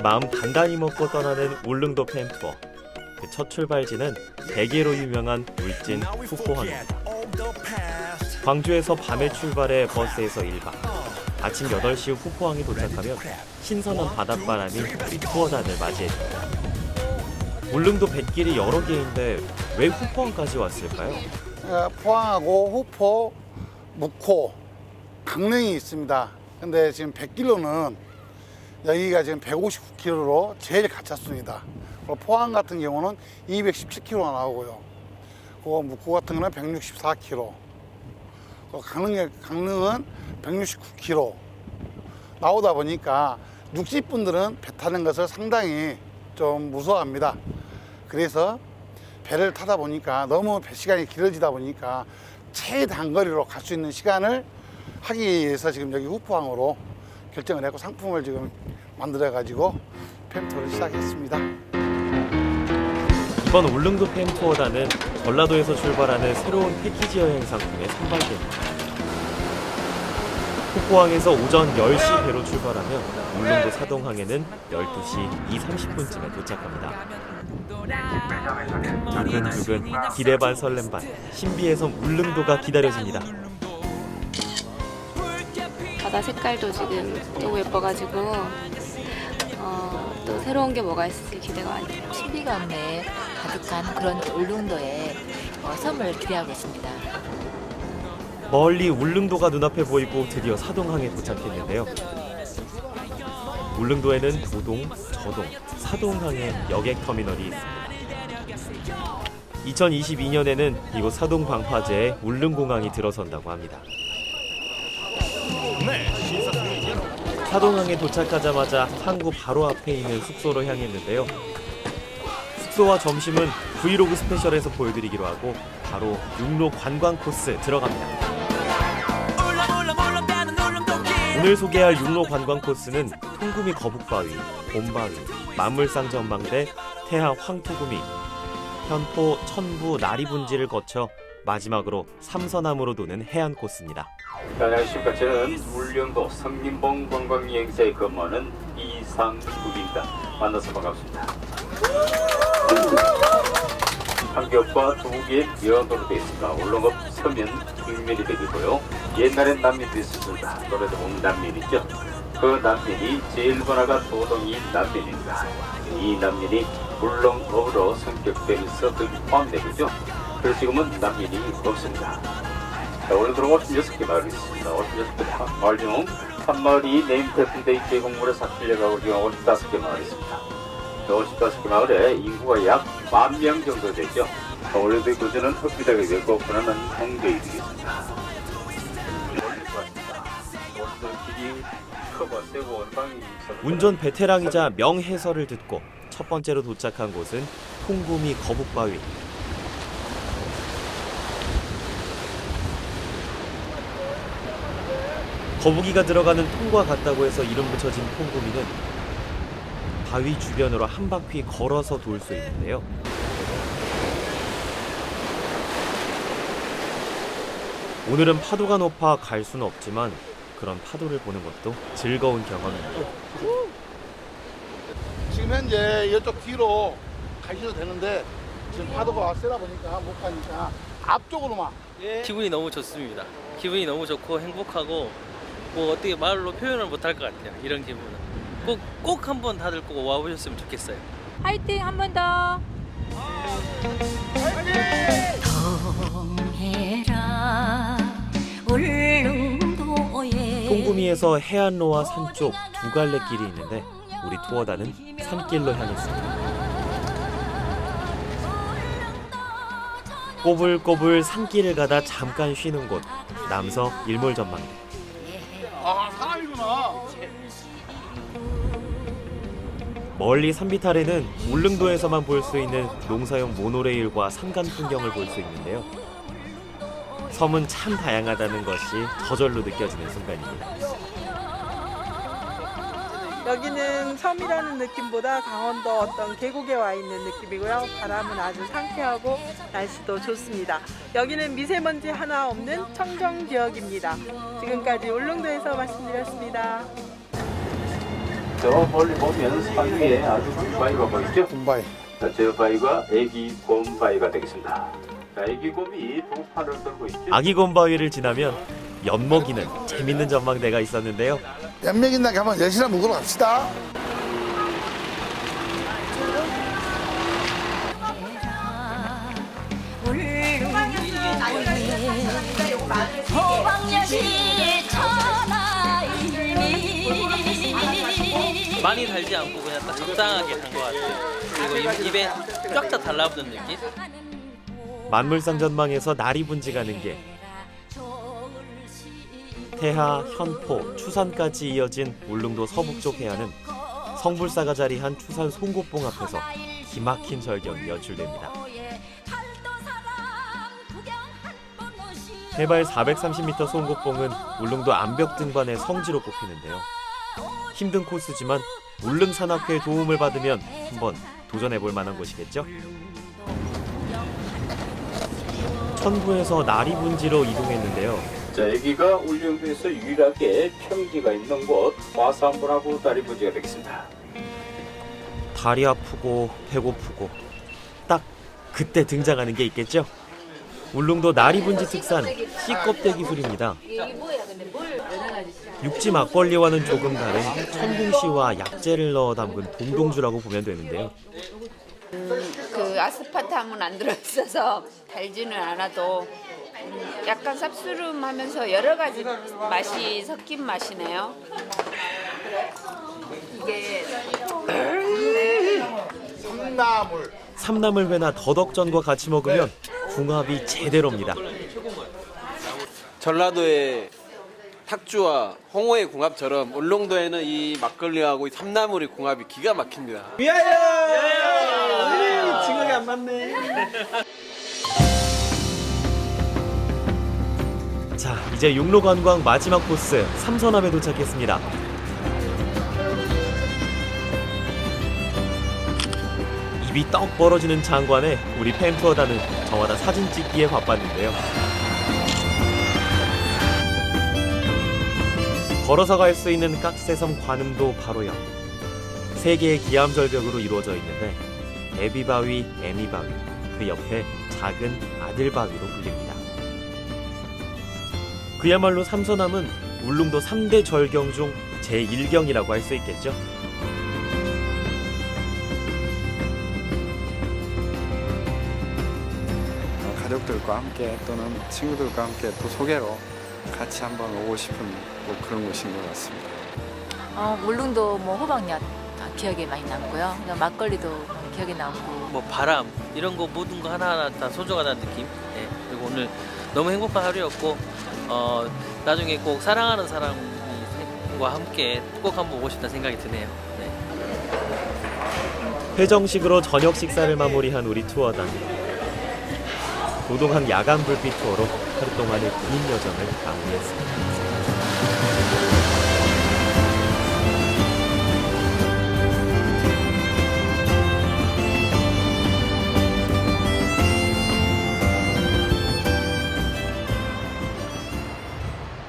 마음 단단히 먹고 떠나는 울릉도 팬투어. 그 첫 출발지는 대게로 유명한 울진 후포항입니다. 광주에서 밤에 출발해 버스에서 1박. 아침 8시 후포항에 도착하면 신선한 바닷바람이 우리 투어단을 맞이해줍니다. 울릉도 뱃길이 여러 개인데 왜 후포항까지 왔을까요? 포항하고 후포, 묵호, 강릉이 있습니다. 근데 지금 100km는 여기가 지금 159km로 제일 가깝습니다. 포항 같은 경우는 217km가 나오고요. 묵호 같은 경우는 164km. 강릉은 169km. 나오다 보니까 육지분들은 배 타는 것을 상당히 좀 무서워합니다. 그래서 배를 타다 보니까 너무 배 시간이 길어지다 보니까 최단거리로 갈 수 있는 시간을 하기 위해서 지금 여기 후포항으로 결정을 했고 상품을 지금 만들어 가지고 팸투어를 시작했습니다. 이번 울릉도 팸투어단은 전라도에서 출발하는 새로운 패키지 여행 상품의 선발대입니다. 후포항에서 오전 10시 배로 출발하면 울릉도 사동항에는 12시 30분쯤에 도착합니다. 두근두근 기대 반 설렘 반 신비의 섬 울릉도가 기다려집니다. 바다 색깔도 지금 너무 예뻐가지고 또 새로운 게 뭐가 있을지 기대가 많이 돼요. 신비감에 가득한 그런 울릉도의 섬을 기대하고 있습니다. 멀리 울릉도가 눈앞에 보이고 드디어 사동항에 도착했는데요. 울릉도에는 도동, 저동, 사동항에 여객터미널이 있습니다. 2022년에는 이곳 사동 방파제에 울릉공항이 들어선다고 합니다. 사동항에 도착하자마자 항구 바로 앞에 있는 숙소로 향했는데요. 숙소와 점심은 브이로그 스페셜에서 보여드리기로 하고 바로 육로 관광 코스 들어갑니다. 오늘 소개할 육로 관광 코스는 통구미 거북바위, 봄바위, 만물상 전망대, 태하 황토구미, 현포, 천부, 나리분지를 거쳐 마지막으로 삼서남으로 도는 해안 코스입니다. 안녕하십니까. 저는 울릉도 성림봉 관광여행사에 근무하는 이상국입니다. 만나서 반갑습니다. 한 겹과 두 개의 면으로 되어 있습니다. 울릉도 서면 뒷면이 되고요. 옛날엔 난민도 있었습니다. 노래도 보면 난민이죠. 그 난민이 제일 번화가 도동이 난민입니다. 이 난민이 울릉도로 성격되면서 거기 포함되죠. 그래서 지금은 난민이 없습니다. 자, 울릉도로 56개 마을이 있습니다. 56개 마을 중 한 마을이 네임테이프인데 계곡물에 삭힐려가고 지금 55개 마을이 있습니다. 55개 마을에 인구가 약 10,000명 정도 되죠. 울릉도의 구조는 흑비닥이 되고 그러는 홍대이 되겠습니다. 운전 베테랑이자 명해설을 듣고 첫 번째로 도착한 곳은 통구미 거북바위. 거북이가 들어가는 통과 같다고 해서 이름 붙여진 통구미는 바위 주변으로 한 바퀴 걸어서 돌 수 있는데요. 오늘은 파도가 높아 갈 수는 없지만 그런 파도를 보는 것도 즐거운 경험입니다. 지금 현재 이쪽 뒤로 가셔도 되는데 지금 파도가 세다 보니까 못 가니까 앞쪽으로만. 기분이 너무 좋습니다. 기분이 너무 좋고 행복하고 뭐 어떻게 말로 표현을 못할 것 같아요. 이런 기분은 꼭 한번 다들 꼭 와보셨으면 좋겠어요. 화이팅! 한 번 더! 통구미에서 해안로와 산 쪽 두 갈래 길이 있는데 우리 투어단은 산길로 향했습니다. 꼬불꼬불 산길을 가다 잠깐 쉬는 곳 남서 일몰전망대. 아, 사람이구나. 멀리 산비탈에는 울릉도에서만 볼 수 있는 농사용 모노레일과 산간 풍경을 볼 수 있는데요. 섬은 참 다양하다는 것이 저절로 느껴지는 순간입니다. 여기는 섬이라는 느낌보다 강원도 어떤 계곡에 와 있는 느낌이고요. 바람은 아주 상쾌하고 날씨도 좋습니다. 여기는 미세먼지 하나 없는 청정 지역입니다. 지금까지 울릉도에서 말씀드렸습니다. 저 멀리 보면 산 위에 아주 큰 바위가 보이죠? 곰바위. 자, 저 바위가 애기 곰 바위가 되겠습니다. 자, 애기 곰이 두 팔을 들고 있죠? 아기곰 바위를 지나면 엿먹이는 재밌는 전망대가 있었는데요. 연맥 있나 한번 여시나 묵으러 갑시다. 많이 달지 않고 그냥 딱 적당하게 단 것 같아요. 그리고 입에 쫙 다 달라붙는 느낌? 만물상 전망에서 날이 분지가는 게 태하, 현포, 추산까지 이어진 울릉도 서북쪽 해안은 성불사가 자리한 추산 송곳봉 앞에서 기막힌 절경이 연출됩니다. 해발 430m 송곳봉은 울릉도 암벽 등반의 성지로 꼽히는데요. 힘든 코스지만 울릉산악회의 도움을 받으면 한번 도전해볼 만한 곳이겠죠? 천부에서 나리분지로 이동했는데요. 자, 여기가 울릉도에서 유일하게 평지가 있는 곳 와서 한번 하고 다리 분지가 되겠습니다. 다리 아프고 배고프고 딱 그때 등장하는 게 있겠죠? 울릉도 나리분지 특산 씨껍데기 술입니다. 육지 막걸리와는 조금 다른 청궁씨와 약재를 넣어 담근 동동주라고 보면 되는데요. 그 아스파탐은 안 들어있어서 달지는 않아도 약간 쌉수름하면서 여러 가지 맛이 섞인 맛이네요. 이게 삼나물회나 더덕전과 같이 먹으면 궁합이 제대로입니다. 전라도의 탁주와 홍어의 궁합처럼 울릉도에는 이 막걸리하고 이 삼나물의 궁합이 기가 막힙니다. 지각이 안 맞네. 자, 이제 육로관광 마지막 코스 삼선암에 도착했습니다. 입이 떡 벌어지는 장관에 우리 팬투어단은 저마다 사진 찍기에 바빴는데요. 걸어서 갈 수 있는 깍새섬 관음도 바로 옆. 3개의 기암절벽으로 이루어져 있는데 애비바위, 애미바위, 그 옆에 작은 아들바위로 불립니다. 그야말로 삼선암은 울릉도 3대 절경 중 제1경이라고 할 수 있겠죠. 가족들과 함께 또는 친구들과 함께 또 소개로 같이 한번 오고 싶은 뭐 그런 곳인 것 같습니다. 울릉도 뭐 호박엿 기억에 많이 남고요. 그냥 막걸리도 기억에 남고. 뭐 바람 이런 거 모든 거 하나하나 다 소중하다는 느낌. 네. 그리고 오늘 너무 행복한 하루였고 나중에 꼭 사랑하는 사람과 함께 꼭 한번 오고 싶다는 생각이 드네요. 네. 회정식으로 저녁 식사를 마무리한 우리 투어단. 도동항 야간 불빛 투어로 하루 동안의 긴 여정을 마무리했습니다.